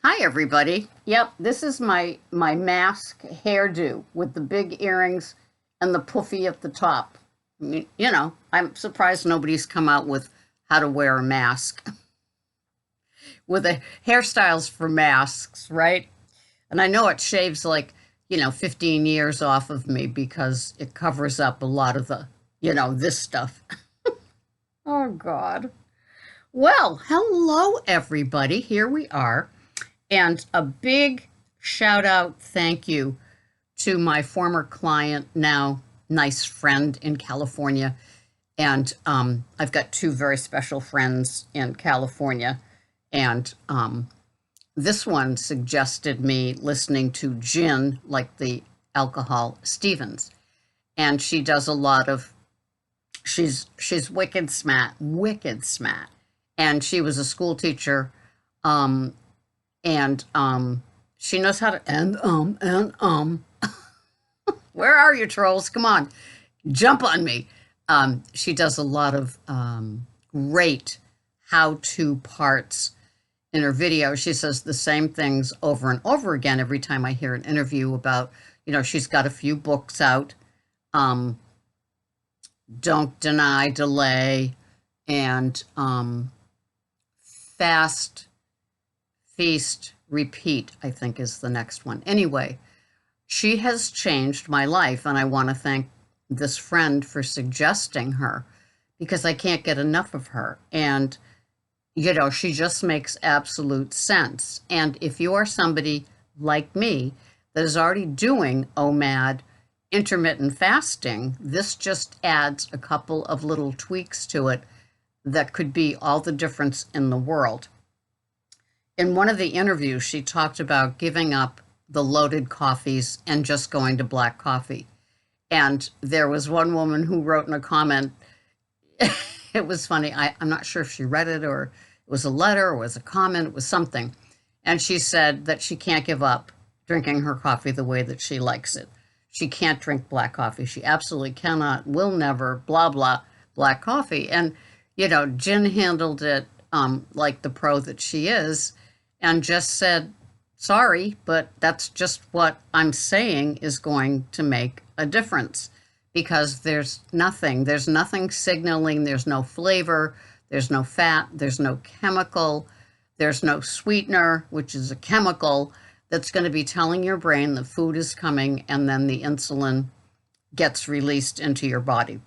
Hi, everybody. Yep, this is my mask hairdo with the big earrings and the puffy at the top. I'm surprised nobody's come out with how to wear a mask with a hairstyles for masks, right? And I know it shaves like, 15 years off of me because it covers up a lot of the, this stuff. Oh, God. Well, hello, everybody. Here we are. And a big shout out, thank you to my former client, now nice friend in California. And I've got two very special friends in California. And this one suggested me listening to gin, like the alcohol Stevens. And she does a lot of, she's wicked smart. And she was a school teacher. Um, and she knows how to and where are you, trolls? Come on, jump on me. She does a lot of great how-to parts in her video. She says the same things over and over again every time I hear an interview about, she's got a few books out. um, Don't Deny, Delay, and Fast, Feast, Repeat, I think is the next one. Anyway, she has changed my life, and I want to thank this friend for suggesting her because I can't get enough of her. And, she just makes absolute sense. And if you are somebody like me that is already doing OMAD, intermittent fasting, this just adds a couple of little tweaks to it that could be all the difference in the world. In one of the interviews, she talked about giving up the loaded coffees and just going to black coffee. And there was one woman who wrote in a comment, it was funny. I'm not sure if she read it or it was a letter or it was a comment, it was something. And she said that she can't give up drinking her coffee the way that she likes it. She can't drink black coffee. She absolutely cannot, will never, blah, blah, black coffee. And, Jen handled it like the pro that she is and just said, sorry, but that's just what I'm saying is going to make a difference because there's nothing signaling, there's no flavor, there's no fat, there's no chemical, there's no sweetener, which is a chemical that's going to be telling your brain the food is coming and then the insulin gets released into your body.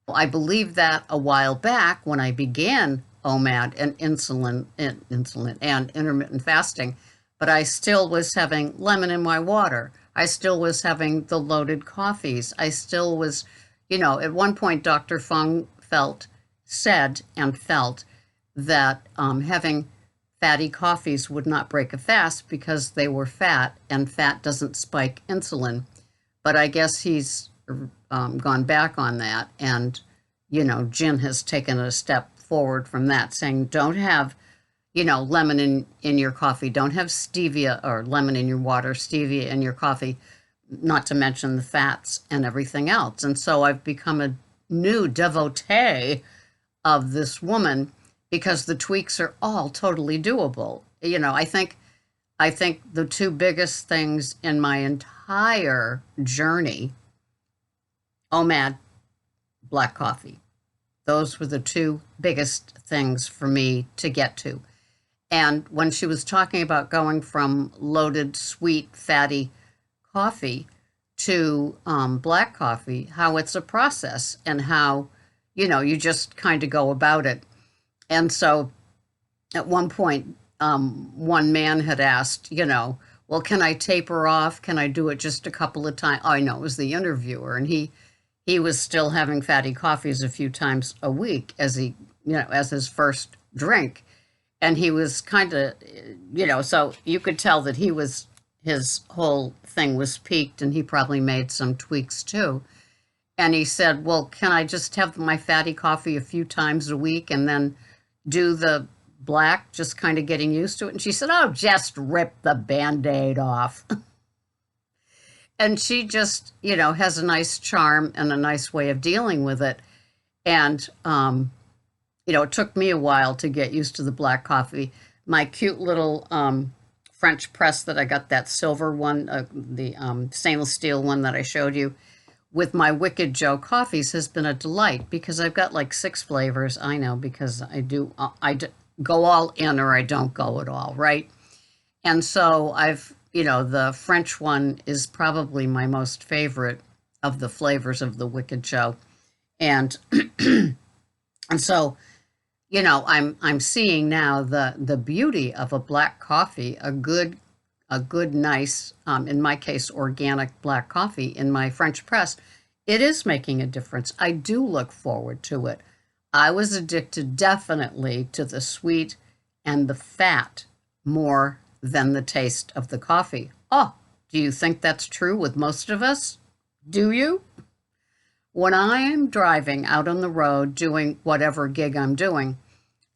I believed that a while back when I began OMAD and insulin and intermittent fasting, but I still was having lemon in my water. I still was having the loaded coffees. I still was, at one point, Dr. Fung said that having fatty coffees would not break a fast because they were fat, and fat doesn't spike insulin. But I guess he's gone back on that, and Jin has taken a step forward from that, saying don't have lemon in your coffee, don't have stevia or lemon in your water, stevia in your coffee, not to mention the fats and everything else. And so I've become a new devotee of this woman because the tweaks are all totally doable. I think the two biggest things in my entire journey, OMAD, black coffee. Those were the two biggest things for me to get to. And when she was talking about going from loaded, sweet, fatty coffee to black coffee, how it's a process and how, you just kind of go about it. And so at one point, one man had asked, well, can I taper off? Can I do it just a couple of times? Oh, I know, it was the interviewer. And he was still having fatty coffees a few times a week as as his first drink. And he was kind of, so you could tell that his whole thing was peaked and he probably made some tweaks too. And he said, well, can I just have my fatty coffee a few times a week and then do the black, just kind of getting used to it? And she said, oh, just rip the Band-Aid off. And she just, has a nice charm and a nice way of dealing with it. And, it took me a while to get used to the black coffee. my cute little French press that I got, that silver one, the stainless steel one that I showed you, with my Wicked Joe coffees has been a delight because I've got like 6 flavors. I know, because go all in or I don't go at all, right? And so the French one is probably my most favorite of the flavors of the Wicked Joe. And and so, I'm seeing now the beauty of a black coffee, a good nice, in my case, organic black coffee in my French press. It is making a difference. I do look forward to it. I was addicted definitely to the sweet and the fat more than the taste of the coffee. Oh, do you think that's true with most of us? Do you? When I am driving out on the road doing whatever gig I'm doing,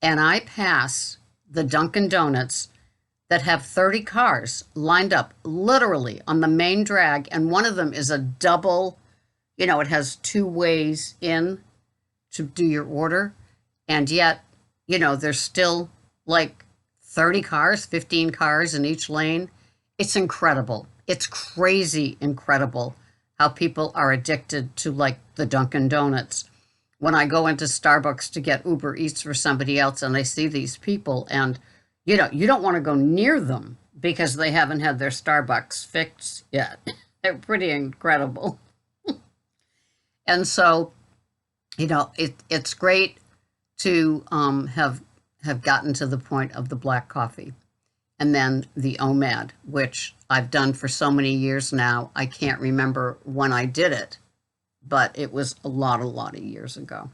and I pass the Dunkin' Donuts that have 30 cars lined up literally on the main drag, and one of them is a double, it has 2 ways in to do your order, and yet, there's still like 30 cars, 15 cars in each lane. It's incredible. It's crazy incredible how people are addicted to like the Dunkin' Donuts. When I go into Starbucks to get Uber Eats for somebody else and I see these people, and you don't want to go near them because they haven't had their Starbucks fixed yet. They're pretty incredible. And so, it's great to have gotten to the point of the black coffee. And then the OMAD, which I've done for so many years now, I can't remember when I did it, but it was a lot of years ago.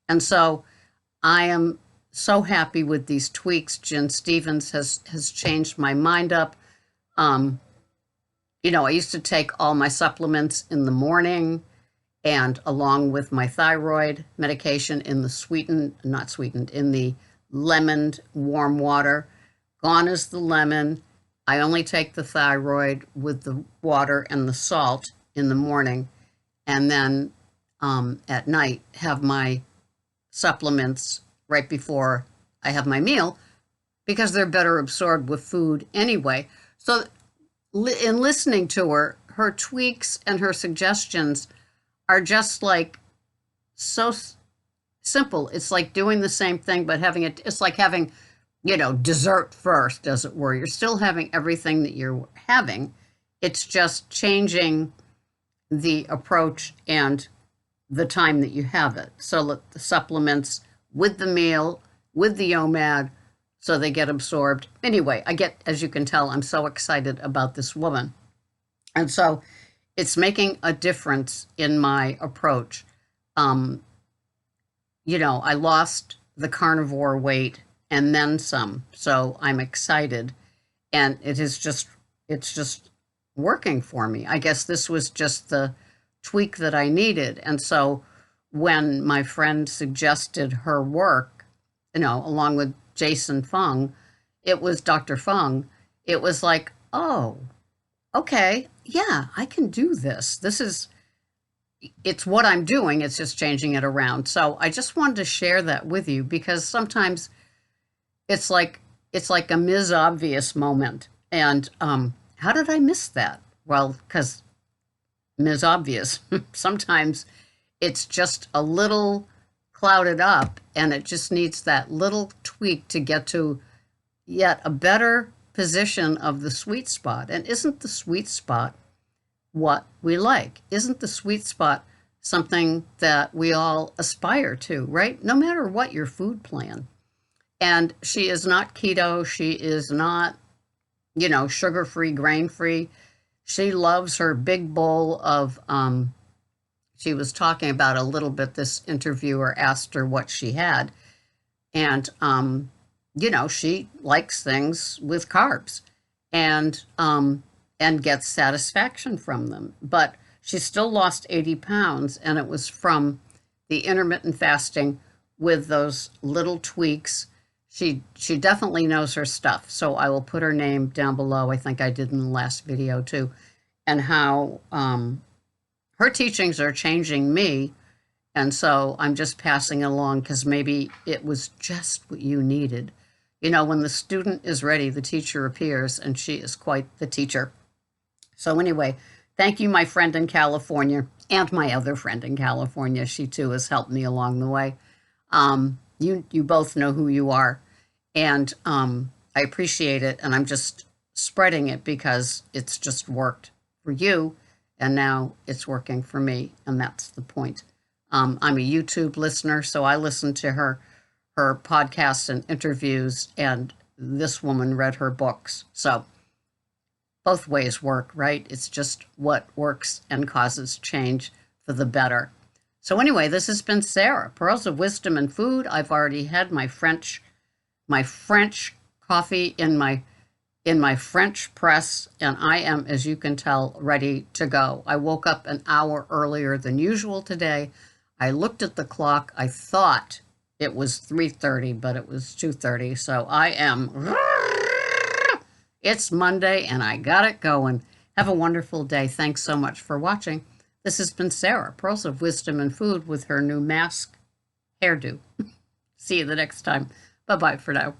And so I am so happy with these tweaks. Jen Stevens has changed my mind up. I used to take all my supplements in the morning, and along with my thyroid medication in the in the lemoned warm water. Gone is the lemon. I only take the thyroid with the water and the salt in the morning, and then at night have my supplements right before I have my meal, because they're better absorbed with food anyway. So in listening to her tweaks and her suggestions are just like so simple. It's like doing the same thing, but it's like having, dessert first, as it were. You're still having everything that you're having. It's just changing the approach and the time that you have it. So that the supplements with the meal, with the OMAD, so they get absorbed. Anyway, as you can tell, I'm so excited about this woman. And so it's making a difference in my approach. I lost the carnivore weight and then some, so I'm excited. And it's just working for me. I guess this was just the tweak that I needed. And so when my friend suggested her work, along with Jason Fung, it was Dr. Fung, it was like, oh, okay, yeah, I can do this. It's what I'm doing. It's just changing it around. So I just wanted to share that with you, because sometimes it's like a Ms. Obvious moment. And how did I miss that? Well, because Ms. Obvious, sometimes it's just a little clouded up, and it just needs that little tweak to get to yet a better position of the sweet spot. And isn't the sweet spot what we like? Isn't the sweet spot something that we all aspire to, right? No matter what your food plan. And she is not keto. She is not, sugar-free, grain-free. She loves her big bowl of, she was talking about a little bit, this interviewer asked her what she had. And, she likes things with carbs and gets satisfaction from them. But she still lost 80 pounds, and it was from the intermittent fasting with those little tweaks. She definitely knows her stuff. So I will put her name down below. I think I did in the last video too. And how her teachings are changing me. And so I'm just passing it along because maybe it was just what you needed. You know, when the student is ready, the teacher appears, and she is quite the teacher. So, anyway, thank you, my friend in California, and my other friend in California. She too has helped me along the way. You both know who you are, and I appreciate it. And I'm just spreading it because it's just worked for you, and now it's working for me, and that's the point. I'm a YouTube listener, so I listen to her podcasts and interviews, and this woman read her books. So both ways work, right? It's just what works and causes change for the better. So anyway, this has been Sarah, Pearls of Wisdom and Food. I've already had my French coffee in my French press, and I am, as you can tell, ready to go. I woke up an hour earlier than usual today. I looked at the clock. I thought it was 3:30, but it was 2:30. So I am, it's Monday, and I got it going. Have a wonderful day. Thanks so much for watching. This has been Sarah, Pearls of Wisdom and Food, with her new mask hairdo. See you the next time. Bye-bye for now.